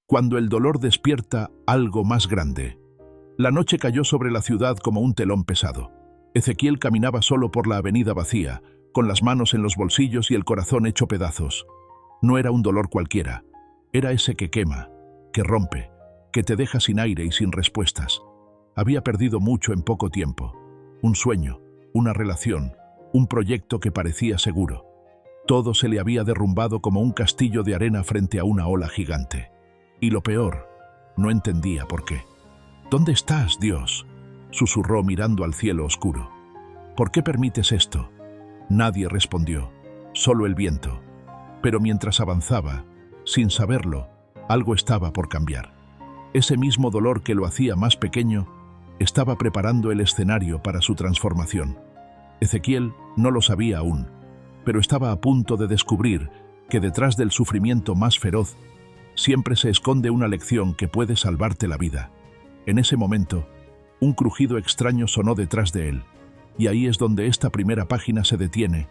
Cuando el dolor despierta algo más grande. La noche cayó sobre la ciudad como un telón pesado. Ezequiel caminaba solo por la avenida vacía, con las manos en los bolsillos y el corazón hecho pedazos. No era un dolor cualquiera. Era ese que quema, que rompe, que te deja sin aire y sin respuestas. Había perdido mucho en poco tiempo. Un sueño, una relación, un proyecto que parecía seguro. Todo se le había derrumbado como un castillo de arena frente a una ola gigante. Y lo peor, no entendía por qué. «¿Dónde estás, Dios?», susurró mirando al cielo oscuro. «¿Por qué permites esto?». Nadie respondió, solo el viento. Pero mientras avanzaba, sin saberlo, algo estaba por cambiar. Ese mismo dolor que lo hacía más pequeño estaba preparando el escenario para su transformación. Ezequiel no lo sabía aún, pero estaba a punto de descubrir que detrás del sufrimiento más feroz siempre se esconde una lección que puede salvarte la vida. En ese momento, un crujido extraño sonó detrás de él, y ahí es donde esta primera página se detiene,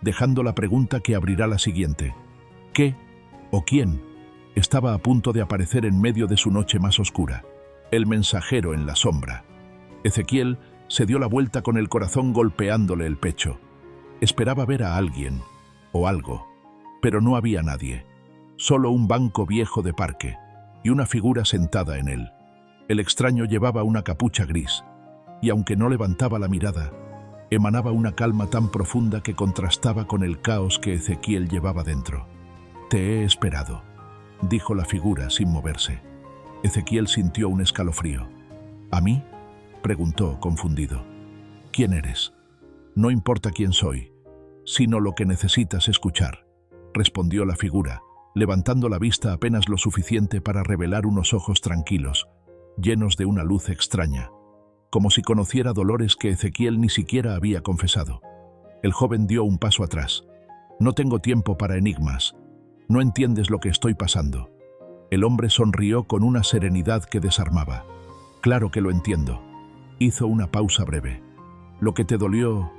dejando la pregunta que abrirá la siguiente. ¿Qué o quién estaba a punto de aparecer en medio de su noche más oscura? El mensajero en la sombra. Ezequiel se dio la vuelta con el corazón golpeándole el pecho. Esperaba ver a alguien o algo, pero no había nadie. Solo un banco viejo de parque y una figura sentada en él. El extraño llevaba una capucha gris, y aunque no levantaba la mirada, emanaba una calma tan profunda que contrastaba con el caos que Ezequiel llevaba dentro. «Te he esperado», dijo la figura sin moverse. Ezequiel sintió un escalofrío. «¿A mí?», preguntó, confundido. «¿Quién eres?». «No importa quién soy, sino lo que necesitas escuchar», respondió la figura, levantando la vista apenas lo suficiente para revelar unos ojos tranquilos, llenos de una luz extraña, como si conociera dolores que Ezequiel ni siquiera había confesado. El joven dio un paso atrás. «No tengo tiempo para enigmas. No entiendes lo que estoy pasando». El hombre sonrió con una serenidad que desarmaba. «Claro que lo entiendo». Hizo una pausa breve. «Lo que te dolió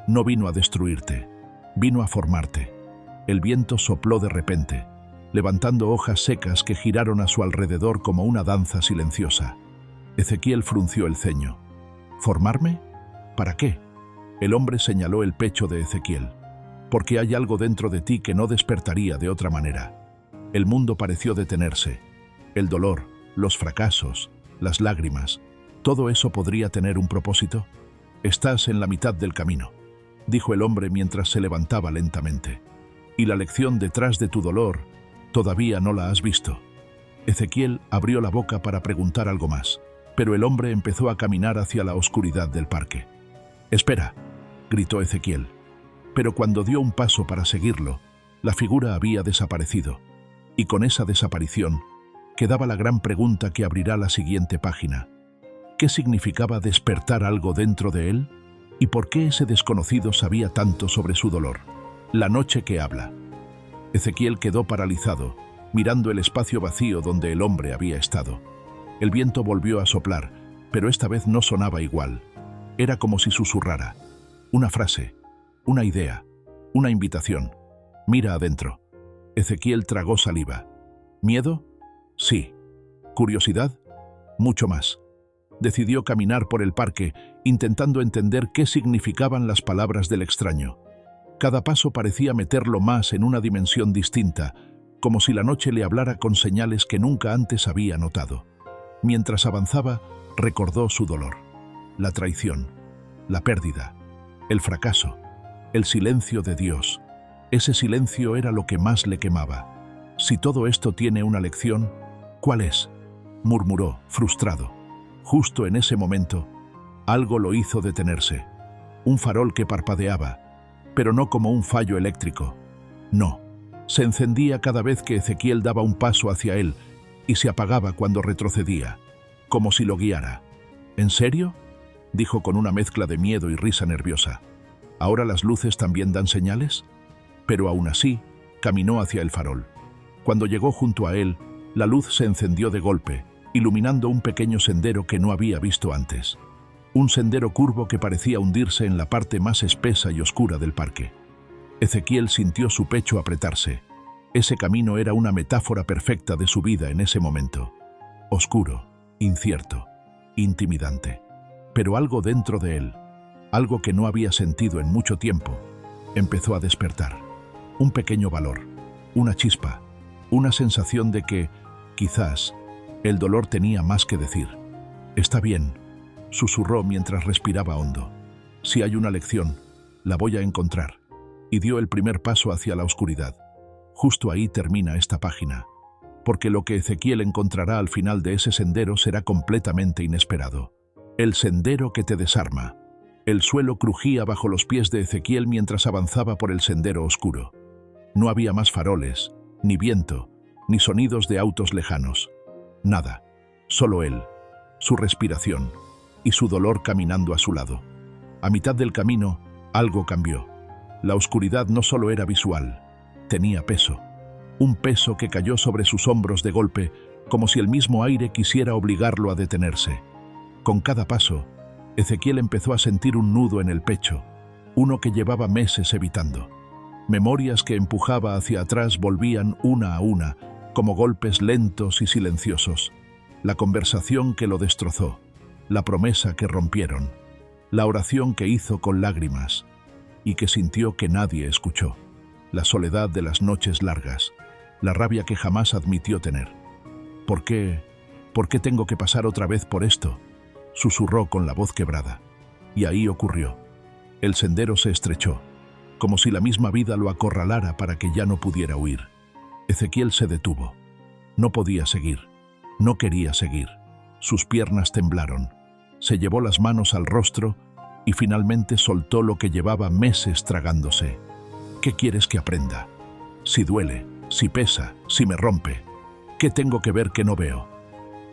no vino a destruirte, vino a formarte». El viento sopló de repente, levantando hojas secas que giraron a su alrededor como una danza silenciosa. Ezequiel frunció el ceño. «¿Formarme? ¿Para qué?». El hombre señaló el pecho de Ezequiel. «Porque hay algo dentro de ti que no despertaría de otra manera». El mundo pareció detenerse. El dolor, los fracasos, las lágrimas, ¿todo eso podría tener un propósito? «Estás en la mitad del camino», dijo el hombre mientras se levantaba lentamente. «Y la lección detrás de tu dolor todavía no la has visto». Ezequiel abrió la boca para preguntar algo más, pero el hombre empezó a caminar hacia la oscuridad del parque. «Espera», gritó Ezequiel. Pero cuando dio un paso para seguirlo, la figura había desaparecido. Y con esa desaparición, quedaba la gran pregunta que abrirá la siguiente página. ¿Qué significaba despertar algo dentro de él? ¿Y por qué ese desconocido sabía tanto sobre su dolor? La noche que habla. Ezequiel quedó paralizado, mirando el espacio vacío donde el hombre había estado. El viento volvió a soplar, pero esta vez no sonaba igual. Era como si susurrara. Una frase, una idea, una invitación. «Mira adentro». Ezequiel tragó saliva. ¿Miedo? Sí. ¿Curiosidad? Mucho más. Decidió caminar por el parque, intentando entender qué significaban las palabras del extraño. Cada paso parecía meterlo más en una dimensión distinta, como si la noche le hablara con señales que nunca antes había notado. Mientras avanzaba, recordó su dolor. La traición, la pérdida, el fracaso, el silencio de Dios. Ese silencio era lo que más le quemaba. «Si todo esto tiene una lección, ¿cuál es?», murmuró, frustrado. Justo en ese momento, algo lo hizo detenerse. Un farol que parpadeaba, pero no como un fallo eléctrico. No, se encendía cada vez que Ezequiel daba un paso hacia él y se apagaba cuando retrocedía, como si lo guiara. «¿En serio?», dijo con una mezcla de miedo y risa nerviosa. «¿Ahora las luces también dan señales?». Pero aún así, caminó hacia el farol. Cuando llegó junto a él, la luz se encendió de golpe, iluminando un pequeño sendero que no había visto antes. Un sendero curvo que parecía hundirse en la parte más espesa y oscura del parque. Ezequiel sintió su pecho apretarse. Ese camino era una metáfora perfecta de su vida en ese momento. Oscuro, incierto, intimidante. Pero algo dentro de él, algo que no había sentido en mucho tiempo, empezó a despertar. Un pequeño valor, una chispa, una sensación de que, quizás, el dolor tenía más que decir. «Está bien», susurró mientras respiraba hondo. «Si hay una lección, la voy a encontrar». Y dio el primer paso hacia la oscuridad. Justo ahí termina esta página, porque lo que Ezequiel encontrará al final de ese sendero será completamente inesperado. El sendero que te desarma. El suelo crujía bajo los pies de Ezequiel mientras avanzaba por el sendero oscuro. No había más faroles, ni viento, ni sonidos de autos lejanos. Nada, solo él, su respiración y su dolor caminando a su lado. A mitad del camino, algo cambió. La oscuridad no solo era visual, tenía peso. Un peso que cayó sobre sus hombros de golpe, como si el mismo aire quisiera obligarlo a detenerse. Con cada paso, Ezequiel empezó a sentir un nudo en el pecho, uno que llevaba meses evitando. Memorias que empujaba hacia atrás volvían una a una, como golpes lentos y silenciosos. La conversación que lo destrozó, la promesa que rompieron, la oración que hizo con lágrimas y que sintió que nadie escuchó, la soledad de las noches largas, la rabia que jamás admitió tener. ¿Por qué tengo que pasar otra vez por esto?», susurró con la voz quebrada. Y ahí ocurrió. El sendero se estrechó, como si la misma vida lo acorralara para que ya no pudiera huir. Ezequiel se detuvo. No podía seguir. No quería seguir. Sus piernas temblaron. Se llevó las manos al rostro y finalmente soltó lo que llevaba meses tragándose. «¿Qué quieres que aprenda? Si duele, si pesa, si me rompe, ¿qué tengo que ver que no veo?»,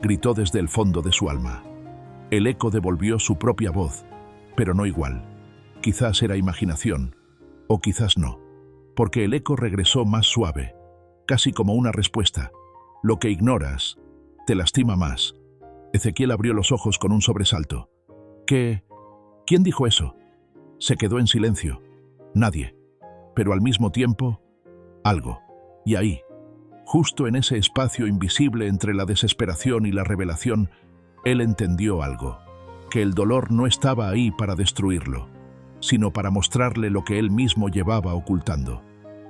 gritó desde el fondo de su alma. El eco devolvió su propia voz, pero no igual. Quizás era imaginación, o quizás no, porque el eco regresó más suave, casi como una respuesta. «Lo que ignoras te lastima más». Ezequiel abrió los ojos con un sobresalto. «¿Qué? ¿Quién dijo eso?». Se quedó en silencio. Nadie. Pero al mismo tiempo, algo. Y ahí, justo en ese espacio invisible entre la desesperación y la revelación, él entendió algo. Que el dolor no estaba ahí para destruirlo, sino para mostrarle lo que él mismo llevaba ocultando.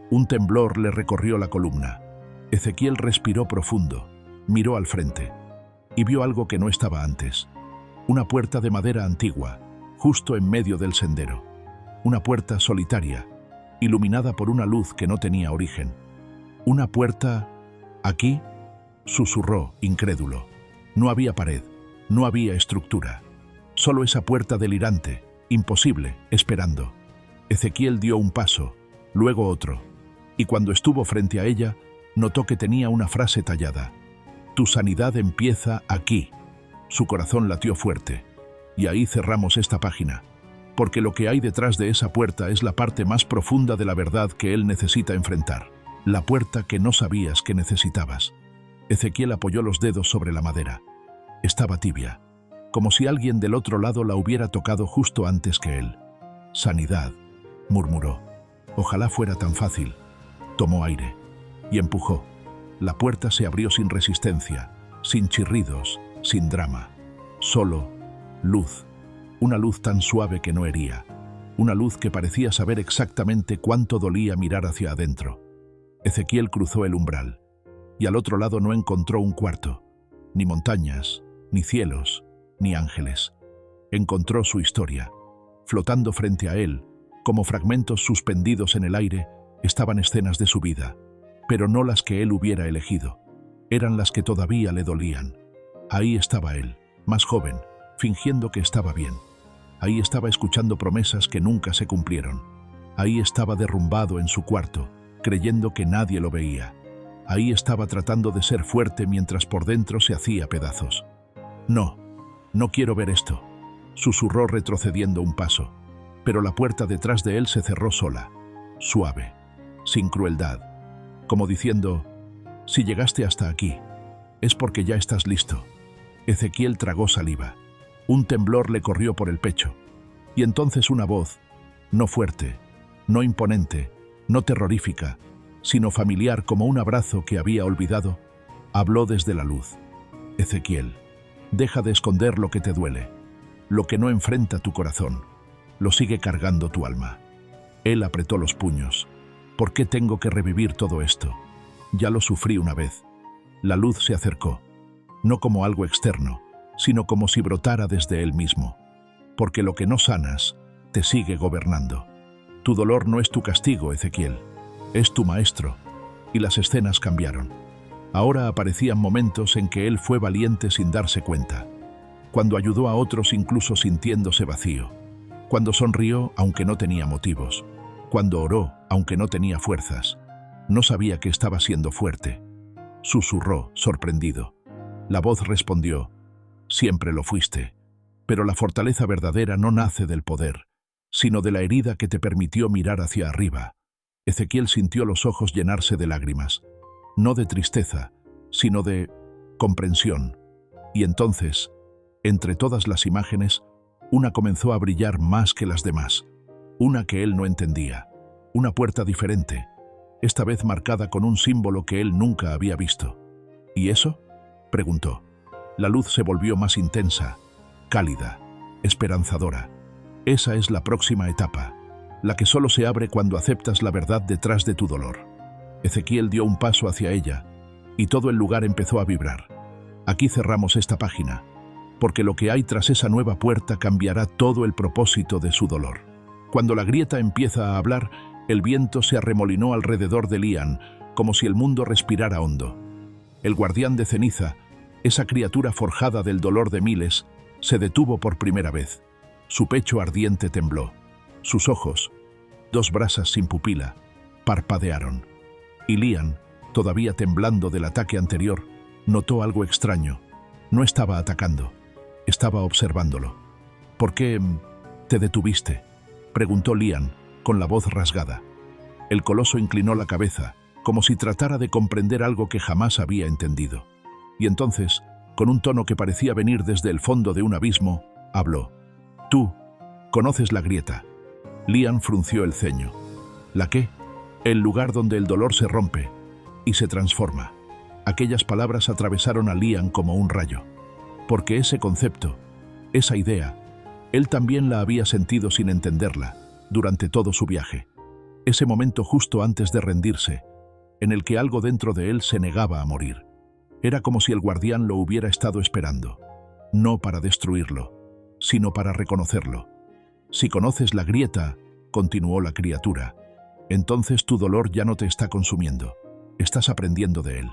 Un temblor le recorrió la columna. Ezequiel respiró profundo, miró al frente y vio algo que no estaba antes. Una puerta de madera antigua, justo en medio del sendero. Una puerta solitaria, iluminada por una luz que no tenía origen. «¿Una puerta aquí?», susurró, incrédulo. No había pared, no había estructura. Solo esa puerta delirante, imposible, esperando. Ezequiel dio un paso, luego otro, y cuando estuvo frente a ella, notó que tenía una frase tallada. «Tu sanidad empieza aquí». Su corazón latió fuerte. Y ahí cerramos esta página, porque lo que hay detrás de esa puerta es la parte más profunda de la verdad que él necesita enfrentar. La puerta que no sabías que necesitabas. Ezequiel apoyó los dedos sobre la madera. Estaba tibia, como si alguien del otro lado la hubiera tocado justo antes que él. «Sanidad», murmuró. «Ojalá fuera tan fácil». Tomó aire y empujó. La puerta se abrió sin resistencia, sin chirridos, sin drama. Solo luz. Una luz tan suave que no hería. Una luz que parecía saber exactamente cuánto dolía mirar hacia adentro. Ezequiel cruzó el umbral, y al otro lado no encontró un cuarto, ni montañas, ni cielos, ni ángeles. Encontró su historia. Flotando frente a él, como fragmentos suspendidos en el aire, estaban escenas de su vida, pero no las que él hubiera elegido. Eran las que todavía le dolían. Ahí estaba él, más joven, fingiendo que estaba bien. Ahí estaba escuchando promesas que nunca se cumplieron. Ahí estaba derrumbado en su cuarto, creyendo que nadie lo veía. Ahí estaba tratando de ser fuerte mientras por dentro se hacía pedazos. «No, no quiero ver esto», susurró retrocediendo un paso, pero la puerta detrás de él se cerró sola, suave, sin crueldad, como diciendo: «Si llegaste hasta aquí, es porque ya estás listo». Ezequiel tragó saliva. Un temblor le corrió por el pecho, y entonces una voz, no fuerte, no imponente, no terrorífica, sino familiar como un abrazo que había olvidado, habló desde la luz. Ezequiel, deja de esconder lo que te duele, lo que no enfrenta tu corazón, lo sigue cargando tu alma. Él apretó los puños. ¿Por qué tengo que revivir todo esto? Ya lo sufrí una vez. La luz se acercó, no como algo externo, sino como si brotara desde él mismo. Porque lo que no sanas, te sigue gobernando. Tu dolor no es tu castigo, Ezequiel, es tu maestro. Y las escenas cambiaron. Ahora aparecían momentos en que él fue valiente sin darse cuenta. Cuando ayudó a otros incluso sintiéndose vacío. Cuando sonrió aunque no tenía motivos. Cuando oró aunque no tenía fuerzas. No sabía que estaba siendo fuerte. Susurró, sorprendido. La voz respondió: siempre lo fuiste. Pero la fortaleza verdadera no nace del poder, sino de la herida que te permitió mirar hacia arriba. Ezequiel sintió los ojos llenarse de lágrimas, no de tristeza, sino de comprensión. Y entonces, entre todas las imágenes, una comenzó a brillar más que las demás. Una que él no entendía, una puerta diferente, esta vez marcada con un símbolo que él nunca había visto. ¿Y eso?, preguntó. La luz se volvió más intensa, cálida, esperanzadora. Esa es la próxima etapa, la que solo se abre cuando aceptas la verdad detrás de tu dolor. Ezequiel dio un paso hacia ella, y todo el lugar empezó a vibrar. Aquí cerramos esta página, porque lo que hay tras esa nueva puerta cambiará todo el propósito de su dolor. Cuando la grieta empieza a hablar, el viento se arremolinó alrededor de Lian, como si el mundo respirara hondo. El guardián de ceniza, esa criatura forjada del dolor de miles, se detuvo por primera vez. Su pecho ardiente tembló. Sus ojos, dos brasas sin pupila, parpadearon. Y Lian, todavía temblando del ataque anterior, notó algo extraño. No estaba atacando, estaba observándolo. ¿Por qué te detuviste?, preguntó Lian, con la voz rasgada. El coloso inclinó la cabeza, como si tratara de comprender algo que jamás había entendido. Y entonces, con un tono que parecía venir desde el fondo de un abismo, habló. Tú, conoces la grieta. Lian frunció el ceño. ¿La qué? El lugar donde el dolor se rompe y se transforma. Aquellas palabras atravesaron a Lian como un rayo. Porque ese concepto, esa idea, él también la había sentido sin entenderla, durante todo su viaje. Ese momento justo antes de rendirse, en el que algo dentro de él se negaba a morir. Era como si el guardián lo hubiera estado esperando, no para destruirlo, sino para reconocerlo. Si conoces la grieta, continuó la criatura, entonces tu dolor ya no te está consumiendo, estás aprendiendo de él.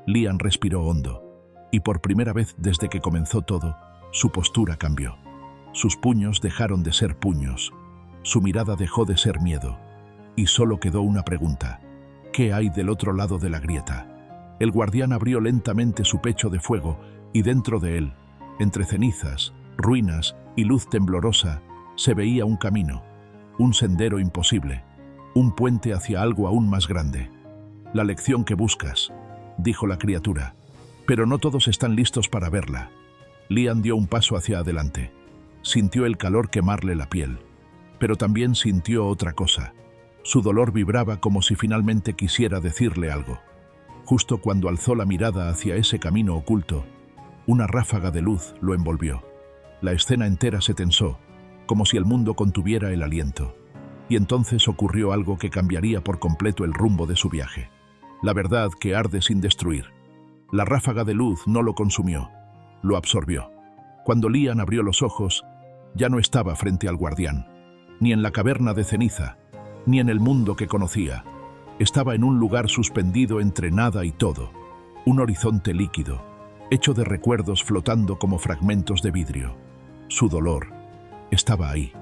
Lian respiró hondo, y por primera vez desde que comenzó todo, su postura cambió. Sus puños dejaron de ser puños, su mirada dejó de ser miedo, y solo quedó una pregunta: ¿qué hay del otro lado de la grieta? El guardián abrió lentamente su pecho de fuego, y dentro de él, entre cenizas, ruinas y luz temblorosa, se veía un camino, un sendero imposible, un puente hacia algo aún más grande. La lección que buscas, dijo la criatura, pero no todos están listos para verla. Lian dio un paso hacia adelante. Sintió el calor quemarle la piel, pero también sintió otra cosa. Su dolor vibraba como si finalmente quisiera decirle algo. Justo cuando alzó la mirada hacia ese camino oculto, una ráfaga de luz lo envolvió. La escena entera se tensó, como si el mundo contuviera el aliento. Y entonces ocurrió algo que cambiaría por completo el rumbo de su viaje. La verdad que arde sin destruir. La ráfaga de luz no lo consumió, lo absorbió. Cuando Lian abrió los ojos, ya no estaba frente al guardián, ni en la caverna de ceniza, ni en el mundo que conocía. Estaba en un lugar suspendido entre nada y todo, un horizonte líquido, hecho de recuerdos flotando como fragmentos de vidrio. Su dolor estaba ahí,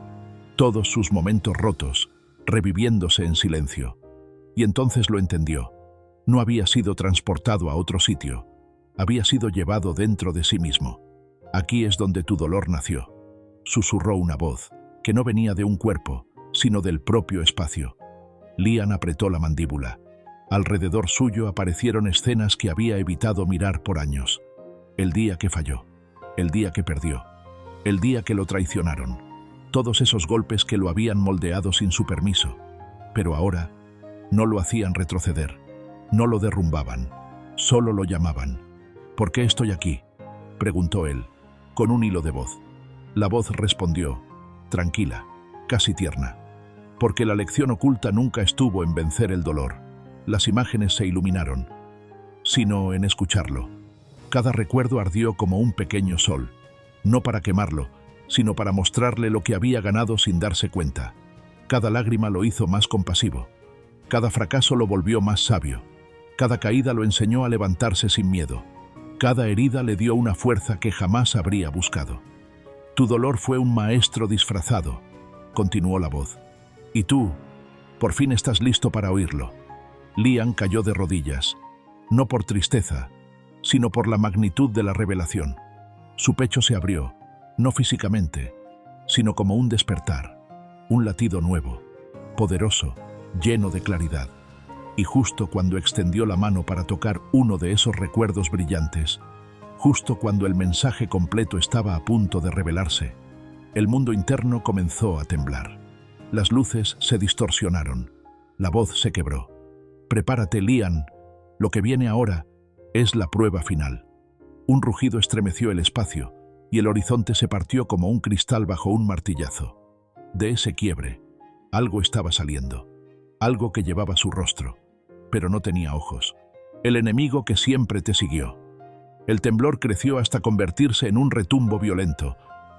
todos sus momentos rotos, reviviéndose en silencio. Y entonces lo entendió. No había sido transportado a otro sitio, había sido llevado dentro de sí mismo. Aquí es donde tu dolor nació, susurró una voz, que no venía de un cuerpo, sino del propio espacio. Lian apretó la mandíbula. Alrededor suyo aparecieron escenas que había evitado mirar por años. El día que falló, el día que perdió, el día que lo traicionaron. Todos esos golpes que lo habían moldeado sin su permiso. Pero ahora, No lo hacían retroceder, no lo derrumbaban, solo lo llamaban. ¿Por qué estoy aquí?, preguntó él, con un hilo de voz. La voz respondió, tranquila, casi tierna. Porque la lección oculta nunca estuvo en vencer el dolor. Las imágenes se iluminaron, sino en escucharlo. Cada recuerdo ardió como un pequeño sol, no para quemarlo, sino para mostrarle lo que había ganado sin darse cuenta. Cada lágrima lo hizo más compasivo. Cada fracaso lo volvió más sabio. Cada caída lo enseñó a levantarse sin miedo. Cada herida le dio una fuerza que jamás habría buscado. Tu dolor fue un maestro disfrazado, continuó la voz. Y tú, por fin estás listo para oírlo. Liam cayó de rodillas, no por tristeza, sino por la magnitud de la revelación. Su pecho se abrió, no físicamente, sino como un despertar, un latido nuevo, poderoso, lleno de claridad. Y justo cuando extendió la mano para tocar uno de esos recuerdos brillantes, justo cuando el mensaje completo estaba a punto de revelarse, el mundo interno comenzó a temblar. Las luces se distorsionaron, la voz se quebró. Prepárate, Liam, lo que viene ahora es la prueba final. Un rugido estremeció el espacio y el horizonte se partió como un cristal bajo un martillazo. De ese quiebre, algo estaba saliendo, algo que llevaba su rostro, pero no tenía ojos. El enemigo que siempre te siguió. El temblor creció hasta convertirse en un retumbo violento,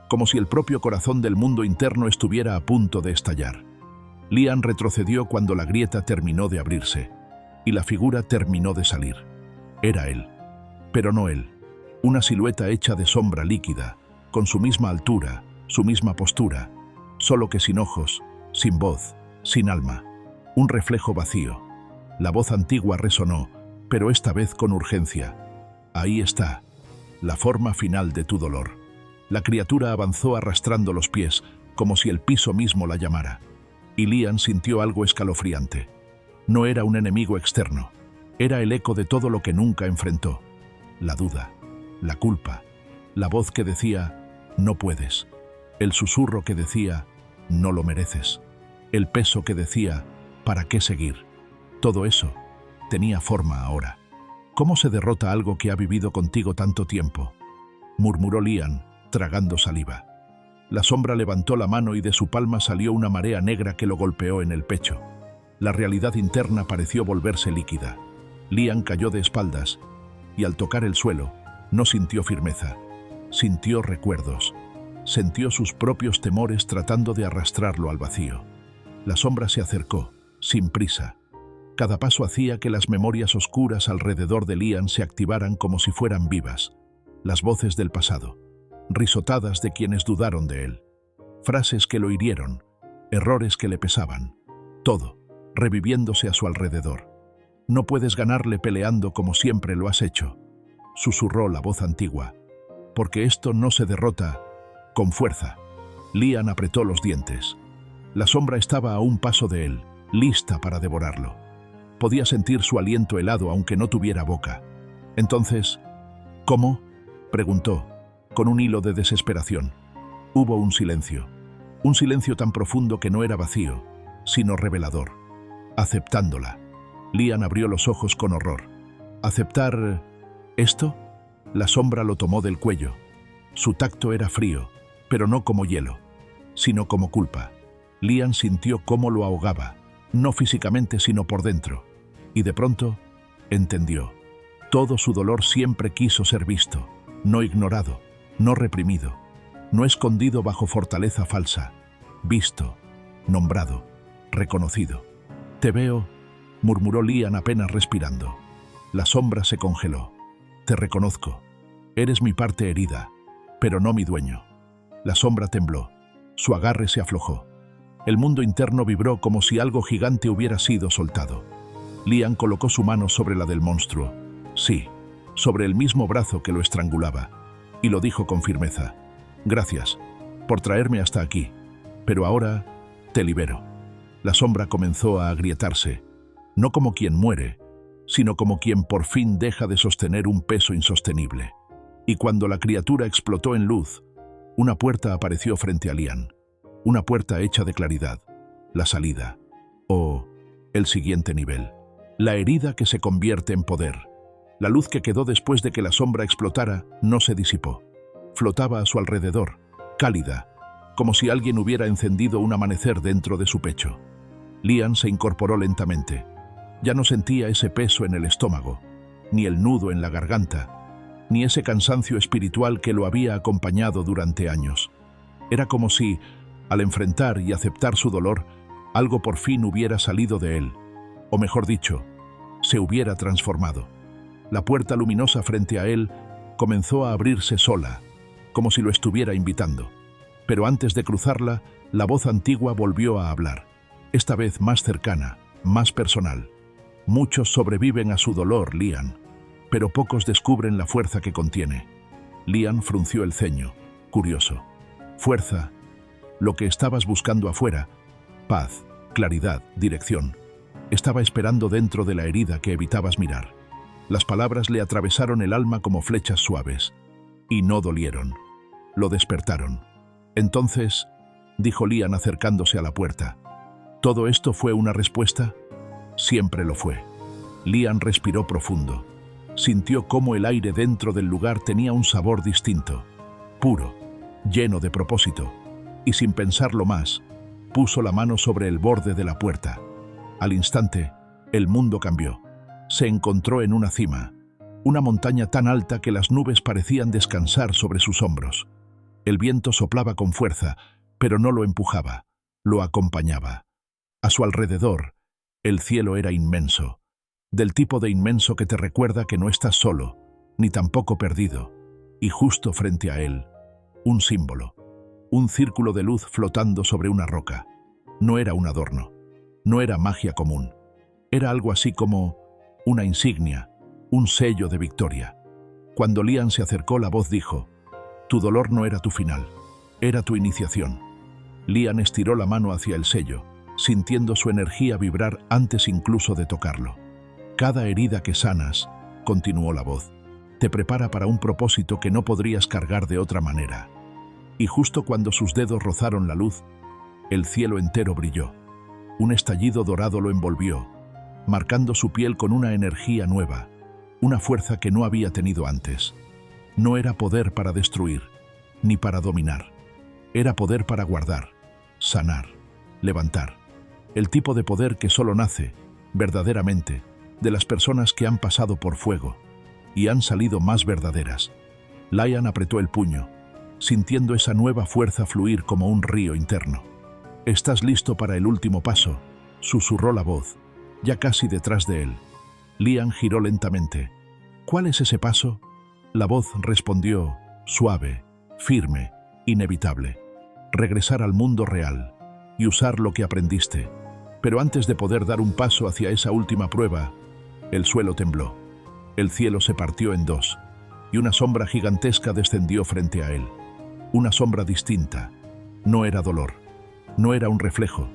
como si el propio corazón del mundo interno estuviera a punto de estallar. Liam retrocedió cuando la grieta terminó de abrirse, y la figura terminó de salir. Era él, pero no él. Una silueta hecha de sombra líquida, con su misma altura, su misma postura, solo que sin ojos, sin voz, sin alma. Un reflejo vacío. La voz antigua resonó, pero esta vez con urgencia. Ahí está, la forma final de tu dolor. La criatura avanzó arrastrando los pies, como si el piso mismo la llamara. Y Liam sintió algo escalofriante. No era un enemigo externo. Era el eco de todo lo que nunca enfrentó. La duda, la culpa, la voz que decía, no puedes. El susurro que decía, no lo mereces. El peso que decía, ¿para qué seguir? Todo eso tenía forma ahora. ¿Cómo se derrota algo que ha vivido contigo tanto tiempo?, murmuró Liam, tragando saliva. La sombra levantó la mano y de su palma salió una marea negra que lo golpeó en el pecho. La realidad interna pareció volverse líquida. Liam cayó de espaldas y al tocar el suelo no sintió firmeza, sintió recuerdos, sintió sus propios temores tratando de arrastrarlo al vacío. La sombra se acercó, sin prisa. Cada paso hacía que las memorias oscuras alrededor de Liam se activaran como si fueran vivas. Las voces del pasado, risotadas de quienes dudaron de él, frases que lo hirieron, errores que le pesaban, todo reviviéndose a su alrededor. No puedes ganarle peleando como siempre lo has hecho, susurró la voz antigua, porque esto no se derrota con fuerza. Liam apretó los dientes. La sombra estaba a un paso de él, lista para devorarlo. Podía sentir su aliento helado aunque no tuviera boca. Entonces, ¿cómo?, preguntó, con un hilo de desesperación. Hubo un silencio tan profundo que no era vacío, sino revelador. Aceptándola. Liam abrió los ojos con horror. ¿Aceptar esto? La sombra lo tomó del cuello. Su tacto era frío, pero no como hielo, sino como culpa. Liam sintió cómo lo ahogaba, no físicamente sino por dentro, y de pronto entendió. Todo su dolor siempre quiso ser visto, no ignorado, no reprimido, no escondido bajo fortaleza falsa, visto, nombrado, reconocido. Te veo, murmuró Liam apenas respirando. La sombra se congeló. Te reconozco. Eres mi parte herida, pero no mi dueño. La sombra tembló. Su agarre se aflojó. El mundo interno vibró como si algo gigante hubiera sido soltado. Liam colocó su mano sobre la del monstruo. Sí, sobre el mismo brazo que lo estrangulaba. Y lo dijo con firmeza. Gracias por traerme hasta aquí, pero ahora te libero. La sombra comenzó a agrietarse, no como quien muere, sino como quien por fin deja de sostener un peso insostenible. Y cuando la criatura explotó en luz, una puerta apareció frente a Liam. Una puerta hecha de claridad. La salida. O El siguiente nivel. La herida que se convierte en poder. La luz que quedó después de que la sombra explotara no se disipó. Flotaba a su alrededor, cálida, como si alguien hubiera encendido un amanecer dentro de su pecho. Lian se incorporó lentamente. Ya no sentía ese peso en el estómago, ni el nudo en la garganta, ni ese cansancio espiritual que lo había acompañado durante años. Era como si, al enfrentar y aceptar su dolor, algo por fin hubiera salido de él, o mejor dicho, se hubiera transformado. La puerta luminosa frente a él comenzó a abrirse sola, como si lo estuviera invitando. Pero antes de cruzarla, la voz antigua volvió a hablar, esta vez más cercana, más personal. Muchos sobreviven a su dolor, Lian, pero pocos descubren la fuerza que contiene. Lian frunció el ceño, curioso. Fuerza, lo que estabas buscando afuera, paz, claridad, dirección. Estaba esperando dentro de la herida que evitabas mirar. Las palabras le atravesaron el alma como flechas suaves, y no dolieron. Lo despertaron. Entonces, dijo Lian acercándose a la puerta, ¿todo esto fue una respuesta? Siempre lo fue. Lian respiró profundo. Sintió cómo el aire dentro del lugar tenía un sabor distinto, puro, lleno de propósito, y sin pensarlo más, puso la mano sobre el borde de la puerta. Al instante, el mundo cambió. Se encontró en una cima, una montaña tan alta que las nubes parecían descansar sobre sus hombros. El viento soplaba con fuerza, pero no lo empujaba, lo acompañaba. A su alrededor, el cielo era inmenso, del tipo de inmenso que te recuerda que no estás solo, ni tampoco perdido, y justo frente a él, un símbolo, un círculo de luz flotando sobre una roca. No era un adorno, no era magia común, era algo así como una insignia, un sello de victoria. Cuando Lian se acercó, la voz dijo, «Tu dolor no era tu final, era tu iniciación». Lian estiró la mano hacia el sello, sintiendo su energía vibrar antes incluso de tocarlo. «Cada herida que sanas», continuó la voz, «te prepara para un propósito que no podrías cargar de otra manera». Y justo cuando sus dedos rozaron la luz, el cielo entero brilló. Un estallido dorado lo envolvió, marcando su piel con una energía nueva, una fuerza que no había tenido antes. No era poder para destruir, ni para dominar. Era poder para guardar, sanar, levantar. El tipo de poder que solo nace, verdaderamente, de las personas que han pasado por fuego y han salido más verdaderas. Lian apretó el puño, sintiendo esa nueva fuerza fluir como un río interno. «¿Estás listo para el último paso?», susurró la voz, ya casi detrás de él. Lian giró lentamente. «¿Cuál es ese paso?». La voz respondió, suave, firme, inevitable. «Regresar al mundo real y usar lo que aprendiste». Pero antes de poder dar un paso hacia esa última prueba, el suelo tembló. El cielo se partió en dos, y una sombra gigantesca descendió frente a él. Una sombra distinta. No era dolor, no era un reflejo,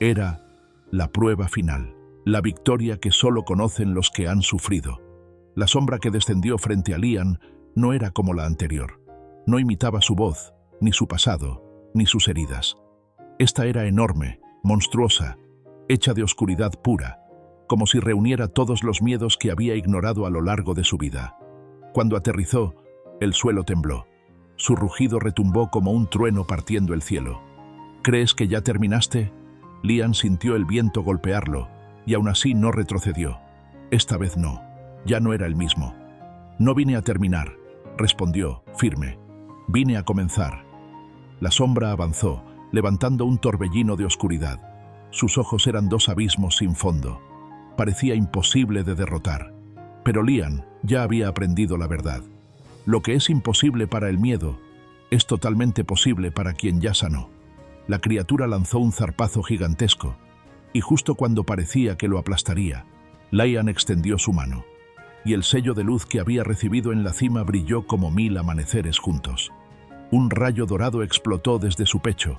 era la prueba final, la victoria que solo conocen los que han sufrido. La sombra que descendió frente a Lian no era como la anterior. No imitaba su voz, ni su pasado, ni sus heridas. Esta era enorme, monstruosa, hecha de oscuridad pura, como si reuniera todos los miedos que había ignorado a lo largo de su vida. Cuando aterrizó, el suelo tembló. Su rugido retumbó como un trueno partiendo el cielo. «¿Crees que ya terminaste?». Lian sintió el viento golpearlo, y aún así no retrocedió. Esta vez no, ya no era el mismo. «No vine a terminar», respondió, firme. «Vine a comenzar». La sombra avanzó, levantando un torbellino de oscuridad. Sus ojos eran dos abismos sin fondo. Parecía imposible de derrotar. Pero Lian ya había aprendido la verdad. Lo que es imposible para el miedo, es totalmente posible para quien ya sanó. La criatura lanzó un zarpazo gigantesco, y justo cuando parecía que lo aplastaría, Lian extendió su mano, y el sello de luz que había recibido en la cima brilló como 1000 amaneceres juntos. Un rayo dorado explotó desde su pecho,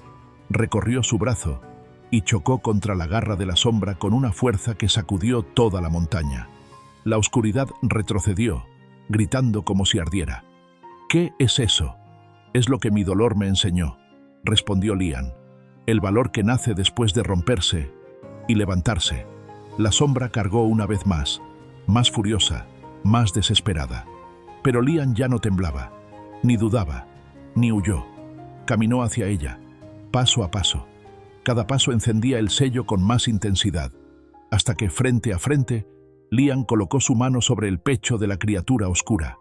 recorrió su brazo, y chocó contra la garra de la sombra con una fuerza que sacudió toda la montaña. La oscuridad retrocedió, gritando como si ardiera. «¿Qué es eso?». «Es lo que mi dolor me enseñó», respondió Lian. «El valor que nace después de romperse y levantarse». La sombra cargó una vez más furiosa, más desesperada. Pero Lian ya no temblaba, ni dudaba, ni huyó. Caminó hacia ella, paso a paso. Cada paso encendía el sello con más intensidad, hasta que, frente a frente, Lian colocó su mano sobre el pecho de la criatura oscura.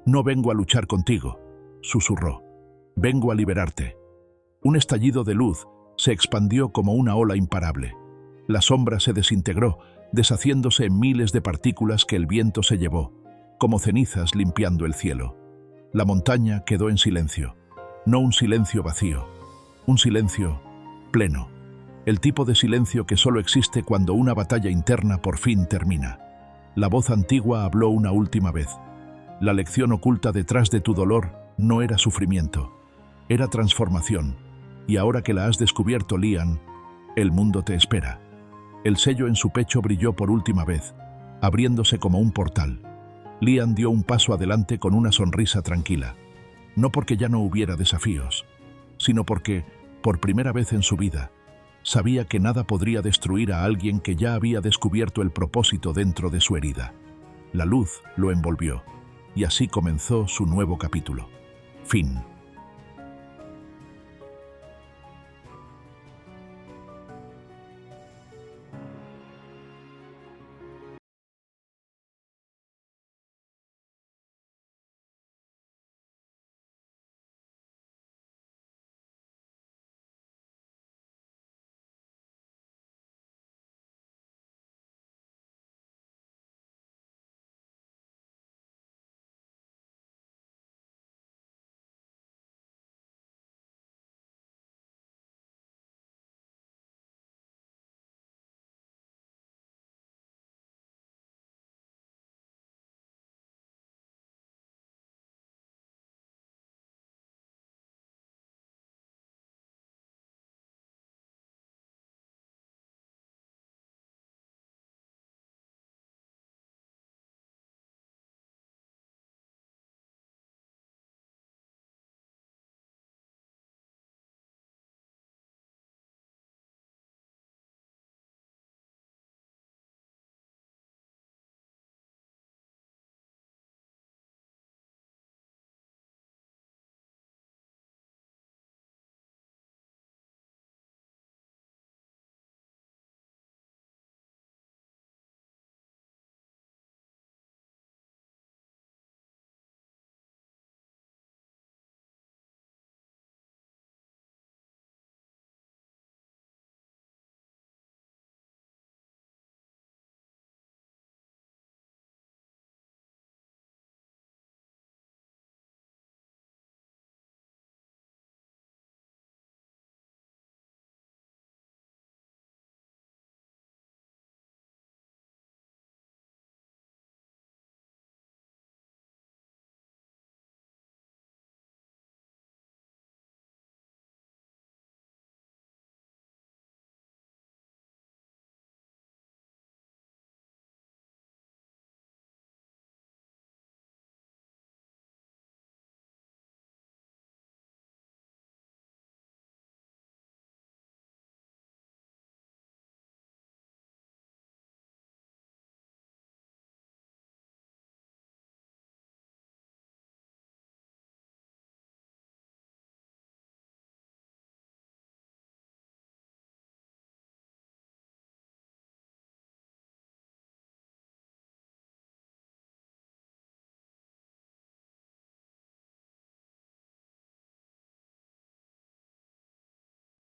«No vengo a luchar contigo», susurró. «Vengo a liberarte». Un estallido de luz se expandió como una ola imparable. La sombra se desintegró, deshaciéndose en miles de partículas que el viento se llevó, como cenizas limpiando el cielo. La montaña quedó en silencio. No un silencio vacío, un silencio pleno. El tipo de silencio que solo existe cuando una batalla interna por fin termina. La voz antigua habló una última vez. La lección oculta detrás de tu dolor no era sufrimiento, era transformación. Y ahora que la has descubierto, Lian, el mundo te espera. El sello en su pecho brilló por última vez, abriéndose como un portal. Lian dio un paso adelante con una sonrisa tranquila. No porque ya no hubiera desafíos, sino porque, por primera vez en su vida, sabía que nada podría destruir a alguien que ya había descubierto el propósito dentro de su herida. La luz lo envolvió, y así comenzó su nuevo capítulo. Fin.